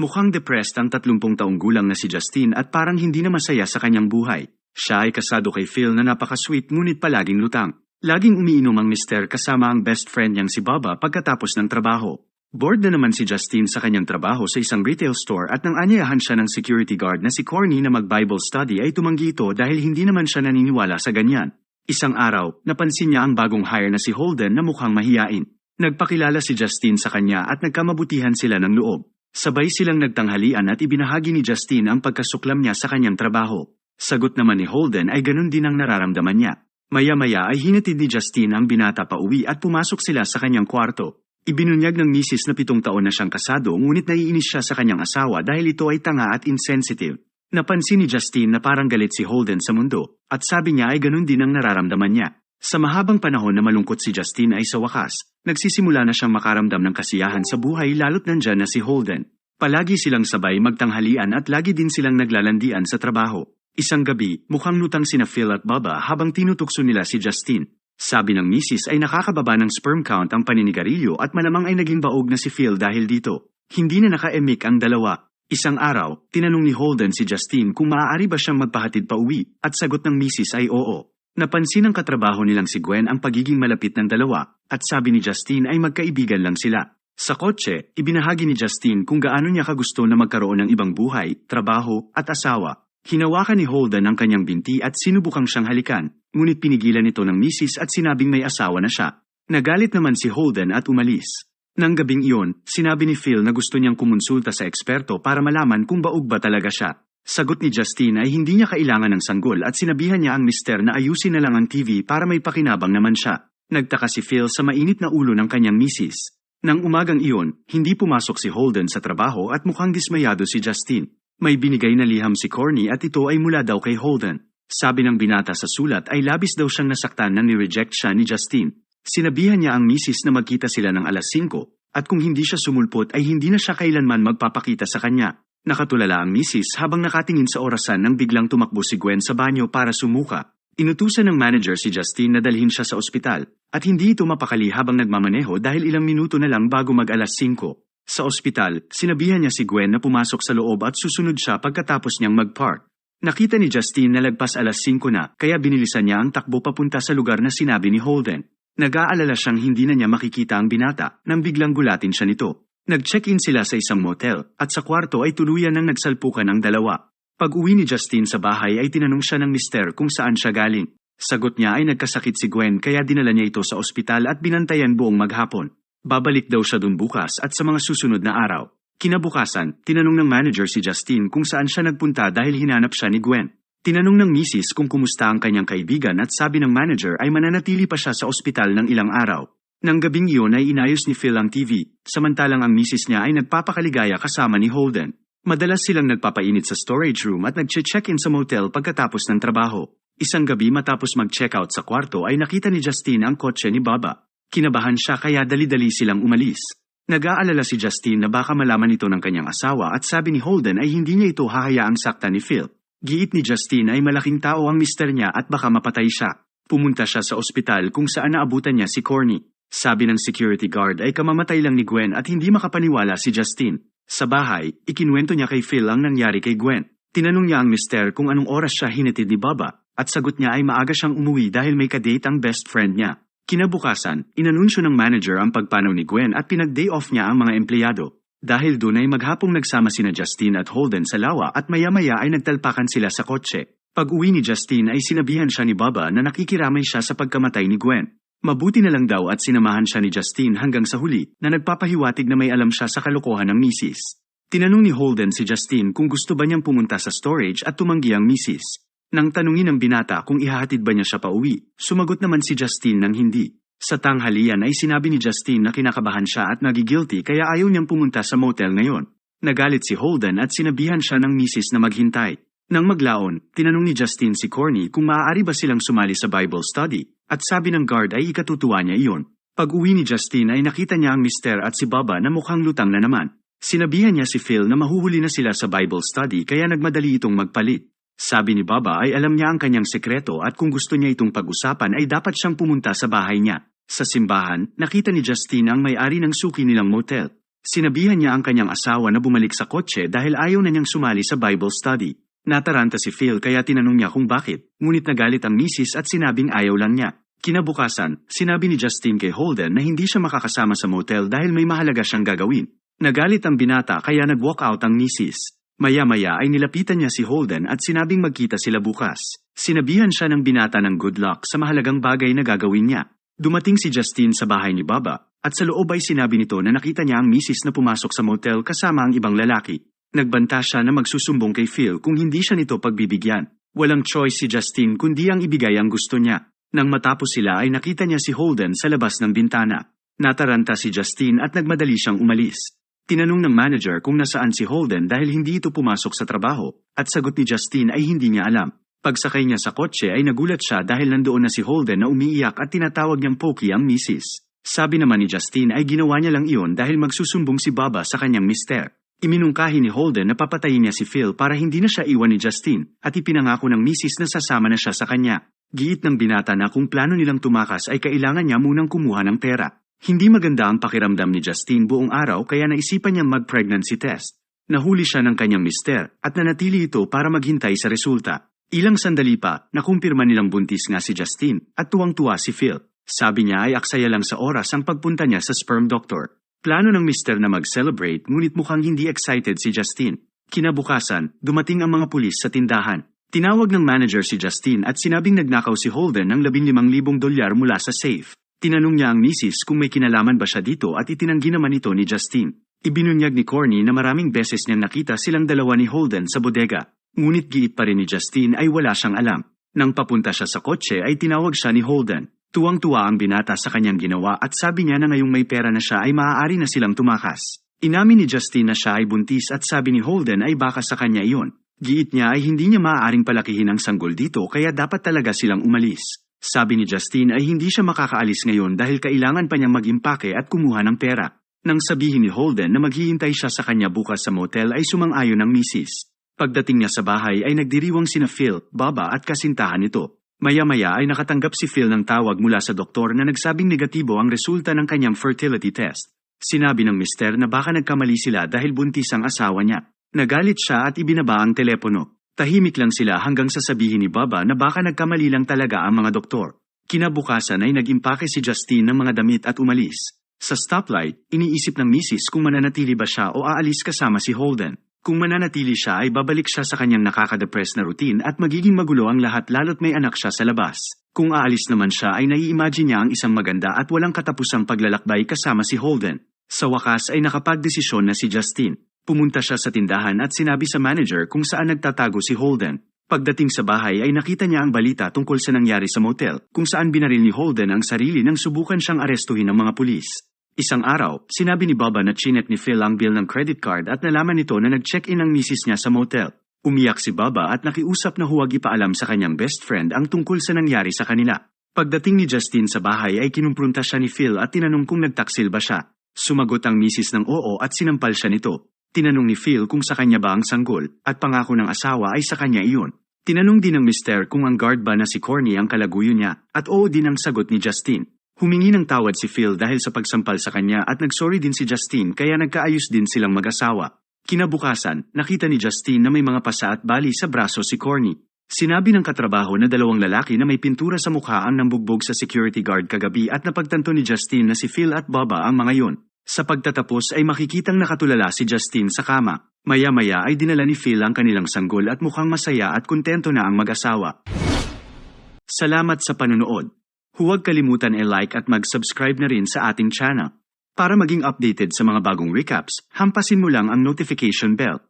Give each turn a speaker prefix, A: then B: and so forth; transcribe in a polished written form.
A: Mukhang depressed ang 30 taong gulang na si Justine at parang hindi na masaya sa kanyang buhay. Siya ay kasado kay Phil na napaka-sweet ngunit palaging lutang. Laging umiinom ang mister kasama ang best friend niyang si Baba pagkatapos ng trabaho. Bored na naman si Justine sa kanyang trabaho sa isang retail store at nang anyayahan siya ng security guard na si Corny na mag-Bible study ay tumanggi ito dahil hindi naman siya naniniwala sa ganyan. Isang araw, napansin niya ang bagong hire na si Holden na mukhang mahiyain. Nagpakilala si Justine sa kanya at nagkamabutihan sila ng loob. Sabay silang nagtanghalian at ibinahagi ni Justine ang pagkasuklam niya sa kanyang trabaho. Sagot naman ni Holden ay ganun din ang nararamdaman niya. Maya-maya ay hinatid ni Justine ang binata pa uwi at pumasok sila sa kanyang kwarto. Ibinunyag ng misis na 7 taon na siyang kasado ngunit naiinis siya sa kanyang asawa dahil ito ay tanga at insensitive. Napansin ni Justine na parang galit si Holden sa mundo at sabi niya ay ganun din ang nararamdaman niya. Sa mahabang panahon na malungkot si Justine ay sa wakas, nagsisimula na siyang makaramdam ng kasiyahan sa buhay lalo't nandyan na si Holden. Palagi silang sabay magtanghalian at lagi din silang naglalandian sa trabaho. Isang gabi, mukhang lutang sina Phil at Baba habang tinutukso nila si Justine. Sabi ng misis ay nakakababa ng sperm count ang paninigarilyo at malamang ay naging baog na si Phil dahil dito. Hindi na naka-emik ang dalawa. Isang araw, tinanong ni Holden si Justine kung maaari ba siyang magpahatid pa uwi at sagot ng misis ay oo. Napansin ng katrabaho nilang si Gwen ang pagiging malapit ng dalawa at sabi ni Justine ay magkaibigan lang sila. Sa kotse, ibinahagi ni Justine kung gaano niya kagusto na magkaroon ng ibang buhay, trabaho at asawa. Hinawakan ni Holden ang kanyang binti at sinubukang siyang halikan, ngunit pinigilan ito ng misis at sinabing may asawa na siya. Nagalit naman si Holden at umalis. Nang gabing iyon, sinabi ni Phil na gusto niyang kumonsulta sa eksperto para malaman kung baog ba talaga siya. Sagot ni Justine ay hindi niya kailangan ng sanggol at sinabihan niya ang mister na ayusin na lang ang TV para may pakinabang naman siya. Nagtaka si Phil sa mainit na ulo ng kanyang misis. Nang umagang iyon, hindi pumasok si Holden sa trabaho at mukhang dismayado si Justine. May binigay na liham si Corny at ito ay mula daw kay Holden. Sabi ng binata sa sulat ay labis daw siyang nasaktan nang ni-reject siya ni Justine. Sinabihan niya ang misis na magkita sila ng 5:00 at kung hindi siya sumulpot ay hindi na siya kailanman magpapakita sa kanya. Nakatulala ang misis habang nakatingin sa orasan nang biglang tumakbo si Gwen sa banyo para sumuka. Inutusan ng manager si Justine na dalhin siya sa ospital at hindi ito mapakali habang nagmamaneho dahil ilang minuto na lang bago mag-5:00. Sa ospital, sinabihan niya si Gwen na pumasok sa loob at susunod siya pagkatapos niyang mag-park. Nakita ni Justine na lagpas 5:00 na kaya binilisan niya ang takbo papunta sa lugar na sinabi ni Holden. Nag-aalala siyang hindi na niya makikita ang binata nang biglang gulatin siya nito. Nag-check-in sila sa isang motel at sa kwarto ay tuluyan nang nagsalpukan ang dalawa. Pag-uwi ni Justine sa bahay ay tinanong siya ng mister kung saan siya galing. Sagot niya ay nagkasakit si Gwen kaya dinala niya ito sa ospital at binantayan buong maghapon. Babalik daw siya dun bukas at sa mga susunod na araw. Kinabukasan, tinanong ng manager si Justine kung saan siya nagpunta dahil hinanap siya ni Gwen. Tinanong ng misis kung kumusta ang kanyang kaibigan at sabi ng manager ay mananatili pa siya sa ospital ng ilang araw. Nang gabing iyon ay inayos ni Phil ang TV, samantalang ang misis niya ay nagpapakaligaya kasama ni Holden. Madalas silang nagpapainit sa storage room at nag-check-in sa motel pagkatapos ng trabaho. Isang gabi matapos mag-check-out sa kwarto ay nakita ni Justine ang kotse ni Baba. Kinabahan siya kaya dali-dali silang umalis. Nag-aalala si Justine na baka malaman ito ng kanyang asawa at sabi ni Holden ay hindi niya ito hahayaang saktan ni Phil. Giit ni Justine ay malaking tao ang mister niya at baka mapatay siya. Pumunta siya sa ospital kung saan naabutan niya si Corny. Sabi ng security guard ay kamamatay lang ni Gwen at hindi makapaniwala si Justine. Sa bahay, ikinuwento niya kay Phil ang nangyari kay Gwen. Tinanong niya ang mister kung anong oras siya hinatid ni Baba at sagot niya ay maaga siyang umuwi dahil may kadate ang best friend niya. Kinabukasan, inanunsyo ng manager ang pagpanaw ni Gwen at pinag-day off niya ang mga empleyado. Dahil doon ay maghapong nagsama sina Justine at Holden sa lawa at maya-maya ay nagtalpakan sila sa kotse. Pag-uwi ni Justine ay sinabihan siya ni Baba na nakikiramay siya sa pagkamatay ni Gwen. Mabuti na lang daw at sinamahan siya ni Justine hanggang sa huli na nagpapahiwatig na may alam siya sa kalokohan ng misis. Tinanong ni Holden si Justine kung gusto ba niyang pumunta sa storage at tumanggi ang misis. Nang tanungin ng binata kung ihahatid ba niya siya pauwi, sumagot naman si Justine ng hindi. Sa tanghalian ay sinabi ni Justine na kinakabahan siya at nagigilty kaya ayaw niyang pumunta sa motel ngayon. Nagalit si Holden at sinabihan siya ng misis na maghintay. Nang maglaon, tinanong ni Justine si Corny kung maaari ba silang sumali sa Bible study at sabi ng guard ay ikatutuwa niya iyon. Pag-uwi ni Justine ay nakita niya ang mister at si Baba na mukhang lutang na naman. Sinabihan niya si Phil na mahuhuli na sila sa Bible study kaya nagmadali itong magpalit. Sabi ni Baba ay alam niya ang kanyang sekreto at kung gusto niya itong pag-usapan ay dapat siyang pumunta sa bahay niya. Sa simbahan, nakita ni Justine ang may-ari ng suki nilang motel. Sinabihan niya ang kanyang asawa na bumalik sa kotse dahil ayaw na niyang sumali sa Bible study. Nataranta si Phil kaya tinanong niya kung bakit, ngunit nagalit ang misis at sinabing ayaw lang niya. Kinabukasan, sinabi ni Justine kay Holden na hindi siya makakasama sa motel dahil may mahalaga siyang gagawin. Nagalit ang binata kaya nag-walk out ang misis. Maya-maya ay nilapitan niya si Holden at sinabing magkita sila bukas. Sinabihan siya ng binata ng good luck sa mahalagang bagay na gagawin niya. Dumating si Justine sa bahay ni Baba at sa loob ay sinabi nito na nakita niya ang misis na pumasok sa motel kasama ang ibang lalaki. Nagbanta siya na magsusumbong kay Phil kung hindi siya nito pagbibigyan. Walang choice si Justine kundi ang ibigay ang gusto niya. Nang matapos sila ay nakita niya si Holden sa labas ng bintana. Nataranta si Justine at nagmadali siyang umalis. Tinanong ng manager kung nasaan si Holden dahil hindi ito pumasok sa trabaho at sagot ni Justine ay hindi niya alam. Pagsakay niya sa kotse ay nagulat siya dahil nandoon na si Holden na umiiyak at tinatawag niyang Pokey ang misis. Sabi naman ni Justine ay ginawa niya lang iyon dahil magsusumbong si Baba sa kanyang mister. Iminungkahi ni Holden na papatayin niya si Phil para hindi na siya iwan ni Justine at ipinangako ng misis na sasama na siya sa kanya. Giit ng binata na kung plano nilang tumakas ay kailangan niya munang kumuha ng pera. Hindi maganda ang pakiramdam ni Justine buong araw kaya naisipan niyang mag-pregnancy test. Nahuli siya ng kanyang mister at nanatili ito para maghintay sa resulta. Ilang sandali pa, nakumpirma nilang buntis nga si Justine at tuwang-tuwa si Phil. Sabi niya ay aksaya lang sa oras ang pagpunta niya sa sperm doctor. Plano ng mister na mag-celebrate ngunit mukhang hindi excited si Justine. Kinabukasan, dumating ang mga pulis sa tindahan. Tinawag ng manager si Justine at sinabing nagnakaw si Holden ng $15,000 mula sa safe. Tinanong niya ang misis kung may kinalaman ba siya dito at itinanggi naman ito ni Justine. Ibinunyag ni Corny na maraming beses niyang nakita silang dalawa ni Holden sa bodega. Ngunit giit pa rin ni Justine ay wala siyang alam. Nang papunta siya sa kotse ay tinawag siya ni Holden. Tuwang-tuwa ang binata sa kanyang ginawa at sabi niya na ngayong may pera na siya ay maaari na silang tumakas. Inamin ni Justine na siya ay buntis at sabi ni Holden ay baka sa kanya iyon. Giit niya ay hindi niya maaaring palakihin ang sanggol dito kaya dapat talaga silang umalis. Sabi ni Justine ay hindi siya makakaalis ngayon dahil kailangan pa niyang mag-impake at kumuha ng pera. Nang sabihin ni Holden na maghihintay siya sa kanya bukas sa motel ay sumang-ayon ang misis. Pagdating niya sa bahay ay nagdiriwang sina Phil, Baba at kasintahan nito. Maya-maya ay nakatanggap si Phil ng tawag mula sa doktor na nagsabing negatibo ang resulta ng kanyang fertility test. Sinabi ng mister na baka nagkamali sila dahil buntis ang asawa niya. Nagalit siya at ibinaba ang telepono. Tahimik lang sila hanggang sasabihin ni Baba na baka nagkamali lang talaga ang mga doktor. Kinabukasan ay nag-impake si Justine ng mga damit at umalis. Sa stoplight, iniisip ng misis kung mananatili ba siya o aalis kasama si Holden. Kung mananatili siya ay babalik siya sa kanyang nakaka-depress na routine at magiging magulo ang lahat lalo't may anak siya sa labas. Kung aalis naman siya ay nai-imagine niya ang isang maganda at walang katapusang paglalakbay kasama si Holden. Sa wakas ay nakapagdesisyon na si Justine. Pumunta siya sa tindahan at sinabi sa manager kung saan nagtatago si Holden. Pagdating sa bahay ay nakita niya ang balita tungkol sa nangyari sa motel, kung saan binaril ni Holden ang sarili nang subukan siyang arestuhin ng mga pulis. Isang araw, sinabi ni Baba na chinet ni Phil ang bill ng credit card at nalaman nito na nag-check-in ang misis niya sa motel. Umiyak si Baba at nakiusap na huwag ipaalam sa kanyang best friend ang tungkol sa nangyari sa kanila. Pagdating ni Justine sa bahay ay kinumprunta siya ni Phil at tinanong kung nagtaksil ba siya. Sumagot ang misis ng oo at sinampal siya nito. Tinanong ni Phil kung sa kanya ba ang sanggol at pangako ng asawa ay sa kanya iyon. Tinanong din ng mister kung ang guard ba na si Corny ang kalaguyo niya at oo din ang sagot ni Justine. Humingi ng tawad si Phil dahil sa pagsampal sa kanya at nagsorry din si Justine kaya nagkaayos din silang mag-asawa. Kinabukasan, nakita ni Justine na may mga pasa at bali sa braso si Corny. Sinabi ng katrabaho na dalawang lalaki na may pintura sa mukha ang nambugbog sa security guard kagabi at napagtanto ni Justine na si Phil at Baba ang mga yon. Sa pagtatapos ay makikitang nakatulala si Justine sa kama. Maya-maya ay dinala ni Phil ang kanilang sanggol at mukhang masaya at kontento na ang mag-asawa. Salamat sa panunood. Huwag kalimutan i-like at mag-subscribe na rin sa ating channel. Para maging updated sa mga bagong recaps, hampasin mo lang ang notification bell.